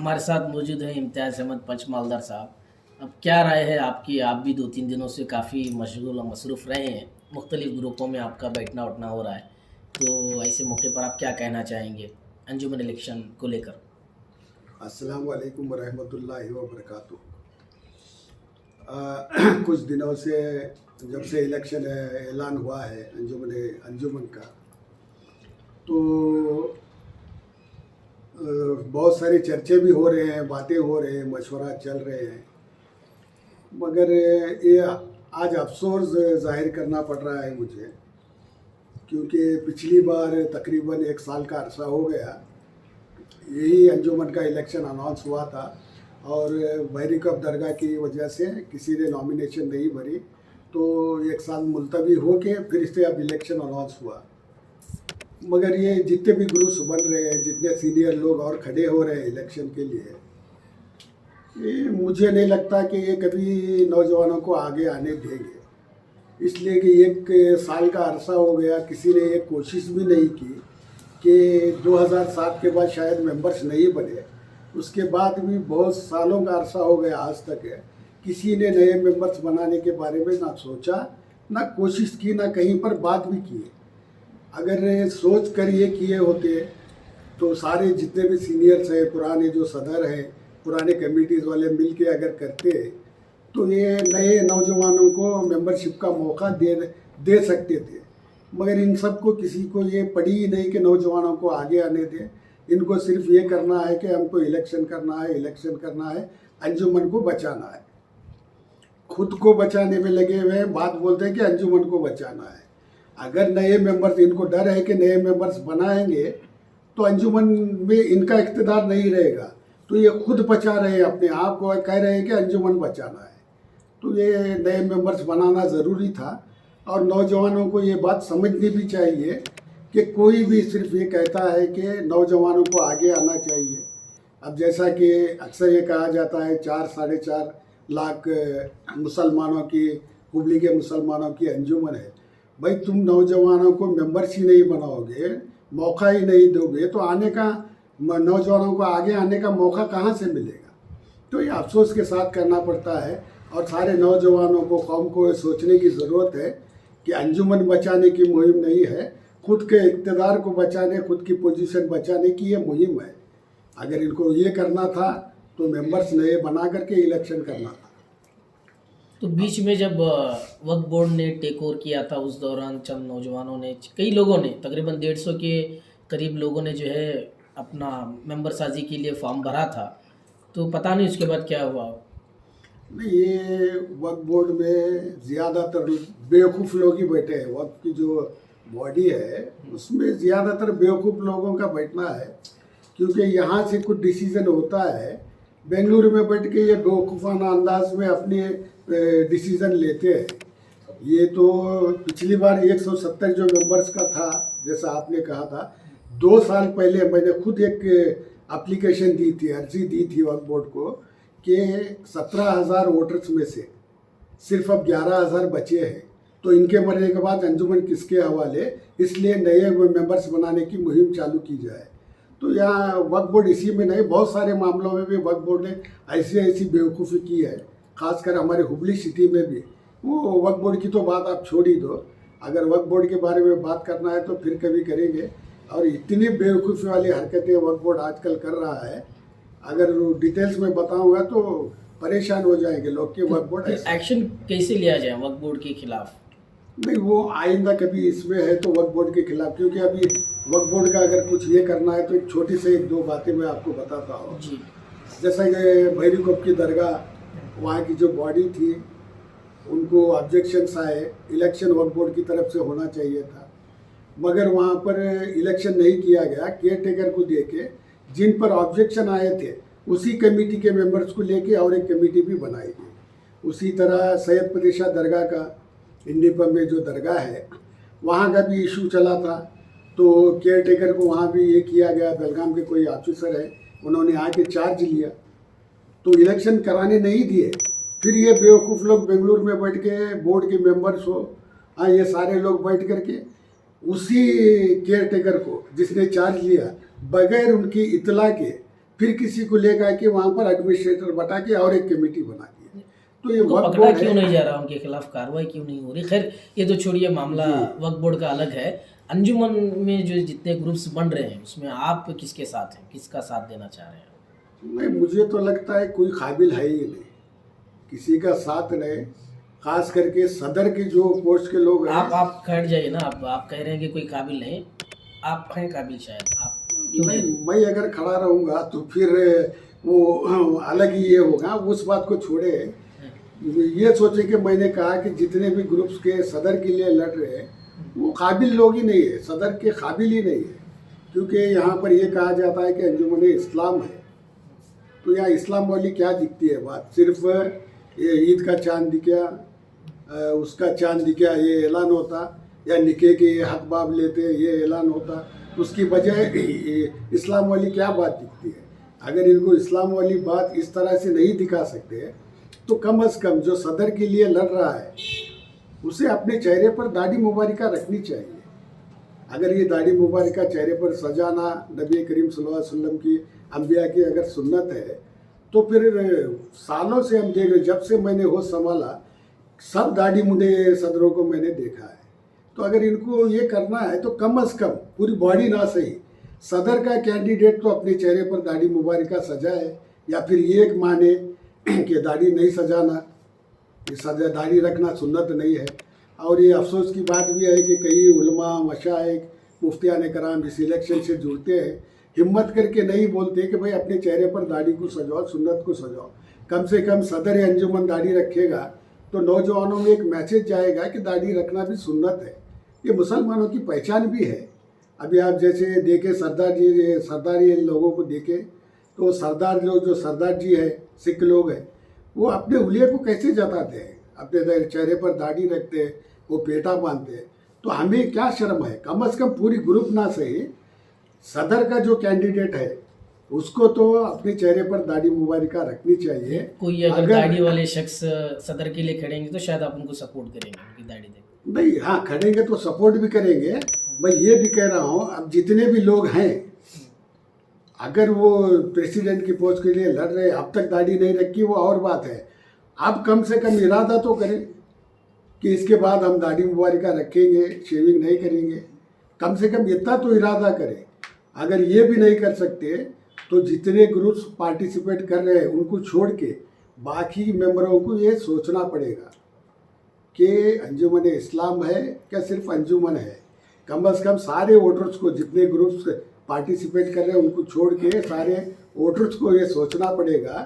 हमारे साथ मौजूद हैं इम्तियाज़ अहमद पंचमालदार साहब। अब क्या राय है आपकी? आप भी 2-3 दिनों से काफ़ी मशगूल और मसरूफ़ रहे हैं, मुख्तलिफ़ ग्रुपों में आपका बैठना-उठना हो रहा है, तो ऐसे मौके पर आप क्या कहना चाहेंगे अंजुमन इलेक्शन को लेकर? अस्सलाम वालेकुम वरहमतुल्लाहि वबरकातुहू। कुछ दिनों से जब से इलेक्शन ऐलान हुआ है अंजुमन का, तो बहुत सारे चर्चे भी हो रहे हैं, बातें हो रहे हैं, मशवरा चल रहे हैं। मगर ये आज अफसोस जाहिर करना पड़ रहा है मुझे, क्योंकि पिछली बार तकरीबन 1 साल का अरसा हो गया यही अंजुमन का इलेक्शन अनाउंस हुआ था, और बहरी कप दरगाह की वजह से किसी ने नॉमिनेशन नहीं भरी, तो 1 साल मुलतवी हो के फिर से अब इलेक्शन अनाउंस हुआ। मगर ये जितने भी ग्रुप्स बन रहे हैं, जितने सीनियर लोग और खड़े हो रहे हैं इलेक्शन के लिए, ये मुझे नहीं लगता कि ये कभी नौजवानों को आगे आने देंगे। इसलिए कि 1 साल का अरसा हो गया, किसी ने ये कोशिश भी नहीं की कि 2007 के बाद शायद मेंबर्स नहीं बने, उसके बाद भी बहुत सालों का अरसा हो गया, आज तक है किसी ने नए मेंबर्स बनाने के बारे में ना सोचा, ना कोशिश की, ना कहीं पर बात भी की। अगर सोच कर ये किए होते तो सारे जितने भी सीनियर्स हैं, पुराने जो सदर हैं, पुराने कमेटीज़ वाले मिल के अगर करते तो ये नए नौजवानों को मेंबरशिप का मौका दे सकते थे। मगर इन सबको किसी को ये पड़ी ही नहीं कि नौजवानों को आगे आने दें। इनको सिर्फ ये करना है कि हमको इलेक्शन करना है, अंजुमन को बचाना है। खुद को बचाने में लगे हुए हैं, बात बोलते हैं कि अंजुमन को बचाना है। अगर नए मेंबर्स, इनको डर है कि नए मेंबर्स बनाएंगे तो अंजुमन में इनका इख्तिदार नहीं रहेगा, तो ये खुद बचा रहे हैं अपने आप को, कह रहे हैं कि अंजुमन बचाना है। तो ये नए मेंबर्स बनाना ज़रूरी था, और नौजवानों को ये बात समझनी भी चाहिए कि कोई भी सिर्फ ये कहता है कि नौजवानों को आगे आना चाहिए। अब जैसा कि अक्सर ये कहा जाता है 4-4.5 लाख मुसलमानों की, हुबली के मुसलमानों की अंजुमन है। भाई तुम नौजवानों को मेंबर्स ही नहीं बनाओगे, मौका ही नहीं दोगे, तो आने का, नौजवानों को आगे आने का मौका कहाँ से मिलेगा? तो ये अफसोस के साथ करना पड़ता है, और सारे नौजवानों को, कौम को सोचने की ज़रूरत है कि अंजुमन बचाने की मुहिम नहीं है, खुद के इक़्तिदार को बचाने, खुद की पोजीशन बचाने की ये मुहिम है। अगर इनको ये करना था तो मेंबर्स नए बना करके इलेक्शन करना था। तो बीच में जब वक्फ बोर्ड ने टेक ओवर किया था, उस दौरान चंद नौजवानों ने, कई लोगों ने, तकरीबन 150 के करीब लोगों ने जो है अपना मेंबर साजी के लिए फॉर्म भरा था, तो पता नहीं उसके बाद क्या हुआ। नहीं, ये वक्फ बोर्ड में ज़्यादातर बेवकूफ़ लोग ही बैठे हैं। वक्फ की जो बॉडी है उसमें ज़्यादातर बेवकूफ़ लोगों का बैठना है, क्योंकि यहाँ से कुछ डिसीज़न होता है, बेंगलुरु में बैठ के ये बेवकूफ़ाना अंदाज में अपने डिसीज़न लेते हैं। ये तो पिछली बार 170 जो मेंबर्स का था, जैसा आपने कहा था, 2 साल पहले मैंने खुद एक एप्लीकेशन दी थी, अर्जी दी थी वक्फ बोर्ड को कि 17,000 वोटर्स में से सिर्फ अब 11,000 बचे हैं, तो इनके मरने के बाद अंजुमन किसके हवाले, इसलिए नए मेंबर्स बनाने की मुहिम चालू की जाए। तो यहाँ वक्फ बोर्ड इसी में नहीं, बहुत सारे मामलों में भी वक्फ बोर्ड ने ऐसी बेवकूफ़ी की है, खासकर हमारे हुबली सिटी में भी। वो वक्फ बोर्ड की तो बात आप छोड़ ही दो, अगर वक्फ बोर्ड के बारे में बात करना है तो फिर कभी करेंगे। और इतनी बेवकूफ़ी वाली हरकतें वक्फ बोर्ड आजकल कर रहा है, अगर डिटेल्स में बताऊंगा तो परेशान हो जाएंगे लोग कि वक्फ बोर्ड एक्शन कैसे लिया जाए वक्फ बोर्ड के खिलाफ? नहीं, वो आइंदा कभी इसमें है तो वक्फ बोर्ड के खिलाफ, क्योंकि अभी वक्फ बोर्ड का अगर कुछ ये करना है तो एक छोटी से 1-2 बातें मैं आपको बताता हूँ जी। जैसा कि बहरी कप की दरगाह, वहाँ की जो बॉडी थी, उनको ऑब्जेक्शंस आए, इलेक्शन वक्फ बोर्ड की तरफ से होना चाहिए था, मगर वहाँ पर इलेक्शन नहीं किया गया। केयर टेकर को देके जिन पर ऑब्जेक्शन आए थे उसी कमेटी के मेंबर्स को लेके और एक कमेटी भी बनाई गई। उसी तरह सैयद पदेशा दरगाह का, इंडीपम में जो दरगाह है, वहाँ का भी इशू चला था, तो केयर टेकर को वहाँ भी ये किया गया, बेलगाम के कोई ऑफिसर है, उन्होंने आके चार्ज लिया, तो इलेक्शन कराने नहीं दिए। फिर ये बेवकूफ़ लोग बेंगलुरु में बैठ के, बोर्ड के मेंबर्स हो, हाँ, ये सारे लोग बैठ करके उसी केयर टेकर को, जिसने चार्ज लिया, बगैर उनकी इतला के फिर किसी को लेकर के वहाँ पर एडमिनिस्ट्रेटर बता के और एक कमेटी बना दी। तो ये उनको वक्फ पकड़ा बोर्ड क्यों है। नहीं जा रहा, उनके खिलाफ कार्रवाई क्यों नहीं हो रही? खैर ये तो छोड़िए, मामला वक्फ बोर्ड का अलग है। अंजुमन में जो जितने ग्रुप्स बन रहे हैं उसमें आप किसके साथ हैं, किसका साथ देना चाह रहे हैं? नहीं, मुझे तो लगता है कोई काबिल है ही नहीं, किसी का साथ नहीं, खास करके सदर के जो पोस्ट के लोग हैं। आप खैर जाइए ना, आप कह रहे हैं कि कोई काबिल नहीं, आप हैं काबिल शायद, आप क्यों नहीं, नहीं? मैं अगर खड़ा रहूँगा तो फिर वो अलग ही ये होगा। उस बात को छोड़े, ये सोचे कि मैंने कहा कि जितने भी ग्रुप्स के सदर के लिए लड़ रहे हैं वो काबिल लोग ही नहीं है, सदर के काबिल ही नहीं है। क्योंकि यहाँ पर ये कहा जाता है कि अंजुमन इस्लाम है, तो यहाँ इस्लाम वाली क्या दिखती है बात? सिर्फ ये ईद का चांद दिखा, उसका चांद दिखा, ये ऐलान होता, या निके के ये हक बाब लेते ये ऐलान होता। उसकी बजाय इस्लाम वाली क्या बात दिखती है? अगर इनको इस्लाम वाली बात इस तरह से नहीं दिखा सकते तो कम से कम जो सदर के लिए लड़ रहा है उसे अपने चेहरे पर दाढ़ी मुबारका रखनी चाहिए। अगर ये दाढ़ी मुबारका चेहरे पर सजाना नबी करीम सल्लल्लाहु अलैहि वसल्लम की, अम्बिया की अगर सुन्नत है, तो फिर सालों से हम देख रहे, जब से मैंने होश संभाला सब दाढ़ी मुंडे सदरों को मैंने देखा है। तो अगर इनको ये करना है तो कम से कम पूरी बॉडी ना सही, सदर का कैंडिडेट तो अपने चेहरे पर दाढ़ी मुबारका सजाए, या फिर ये एक माने कि दाढ़ी नहीं सजाना, ये सजा दाढ़ी रखना सुन्नत नहीं है। और ये अफसोस की बात भी है कि कई उलमा, मशाइख, मुफ्तियान कराम इस इलेक्शन से जुड़ते हैं, हिम्मत करके नहीं बोलते कि भाई अपने चेहरे पर दाढ़ी को सजाओ, सुन्नत को सजाओ। कम से कम सदर या अंजुमन दाढ़ी रखेगा तो नौजवानों में एक मैसेज जाएगा कि दाढ़ी रखना भी सुन्नत है, ये मुसलमानों की पहचान भी है। अभी आप जैसे देखें सरदारी लोगों को देखें तो सरदार लोग, जो सरदार जी है, सिख लोग हैं, वो अपने हुलिये को कैसे जताते हैं? अपने चेहरे पर दाढ़ी रखते हैं, वो पेटा बांधते हैं। तो हमें क्या शर्म है? कम से कम पूरी ग्रुप ना सही, सदर का जो कैंडिडेट है उसको तो अपने चेहरे पर दाढ़ी मुबारका रखनी चाहिए। कोई अगर दाढ़ी वाले शख्स सदर के लिए खड़ेंगे तो शायद आप उनको सपोर्ट करेंगे, उनकी दाढ़ी देख। नहीं, हाँ खड़ेंगे तो सपोर्ट भी करेंगे। मैं ये भी कह रहा हूँ, अब जितने भी लोग हैं, अगर वो प्रेसिडेंट की पोस्ट के लिए लड़ रहे, अब तक दाढ़ी नहीं रखी वो और बात है, अब कम से कम इरादा तो करें कि इसके बाद हम दाढ़ी मुबारका रखेंगे, शेविंग नहीं करेंगे। कम से कम इतना तो इरादा करें। अगर ये भी नहीं कर सकते तो जितने ग्रुप्स पार्टिसिपेट कर रहे हैं उनको छोड़ के बाकी मेंबरों को ये सोचना पड़ेगा कि अंजुमन इस्लाम है क्या सिर्फ अंजुमन है। कम से कम सारे वोटर्स को, जितने ग्रुप्स पार्टिसिपेट कर रहे हैं उनको छोड़ के सारे वोटर्स को ये सोचना पड़ेगा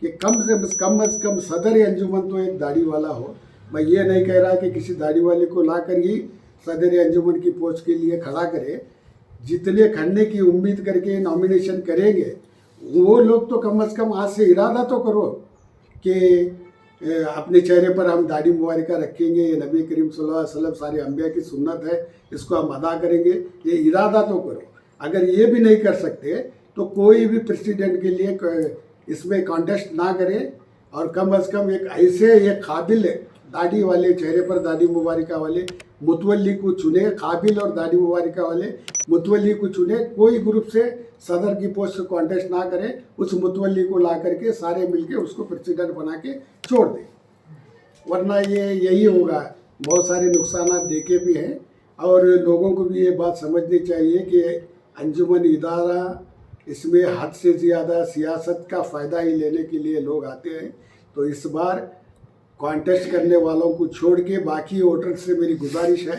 कि कम से कम सदर अंजुमन तो एक दाढ़ी वाला हो। मैं ये नहीं कह रहा कि किसी दाढ़ी वाले को ला कर ही सदर अंजुमन की पोस्ट के लिए खड़ा करे। जितने खड़ने की उम्मीद करके नॉमिनेशन करेंगे वो लोग तो कम से कम आज से इरादा तो करो कि अपने चेहरे पर हम दाढ़ी मुबारका रखेंगे, ये नबी करीम सल्लल्लाहु अलैहि वसल्लम सारे अंबिया की सुन्नत है, इसको हम अदा करेंगे, ये इरादा तो करो। अगर ये भी नहीं कर सकते तो कोई भी प्रेसिडेंट के लिए इसमें कॉन्टेस्ट ना करे, और कम से कम एक ऐसे एक काबिल दाढ़ी वाले, चेहरे पर दाढ़ी मुबारका वाले मुतवल्ली को चुने, काबिल और दाढ़ी मुबारका वाले मुतवल्ली को चुने। कोई ग्रुप से सदर की पोस्ट कॉन्टेस्ट ना करे, उस मुतवल्ली को ला करके सारे मिलके उसको प्रेसिडेंट बना के छोड़ दें, वरना ये यही होगा। बहुत सारे नुकसान देखे भी हैं, और लोगों को भी ये बात समझनी चाहिए कि अंजुमन इदारा, इसमें हद से ज़्यादा सियासत का फ़ायदा ही लेने के लिए लोग आते हैं। तो इस बार कॉन्टेस्ट करने वालों को छोड़ के बाकी वोटर्स से मेरी गुजारिश है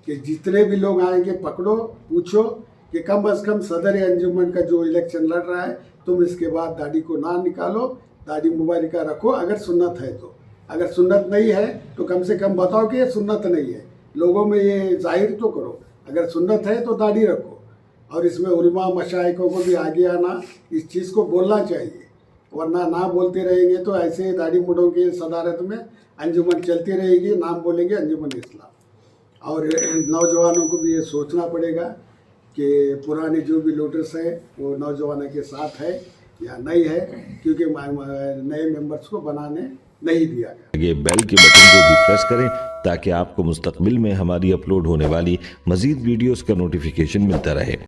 कि जितने भी लोग आएंगे पकड़ो, पूछो कि कम से कम सदर अंजुमन का जो इलेक्शन लड़ रहा है तुम इसके बाद दाढ़ी को ना निकालो, दाढ़ी मुबारका रखो अगर सुन्नत है तो। अगर सुन्नत नहीं है तो कम से कम बताओ कि ये सुन्नत नहीं है, लोगों में ये जाहिर तो करो। अगर सुन्नत है तो दाढ़ी रखो, और इसमें उलमा मशाइकों को भी आगे आना, इस चीज़ को बोलना चाहिए, वरना ना बोलते रहेंगे तो ऐसे दाढ़ी मुंडों की सदारत में अंजुमन चलती रहेगी, नाम बोलेंगे अंजुमन इस्लाम। और नौजवानों को भी ये सोचना पड़ेगा कि पुराने जो भी लीडर्स हैं वो नौजवानों के साथ है या नहीं है, क्योंकि नए मेंबर्स को बनाने नहीं दिया गया। ये बेल के बटन को भी प्रेस करें ताकि आपको मुस्तकबिल में हमारी अपलोड होने वाली मज़ीद वीडियोस का नोटिफिकेशन मिलता रहे।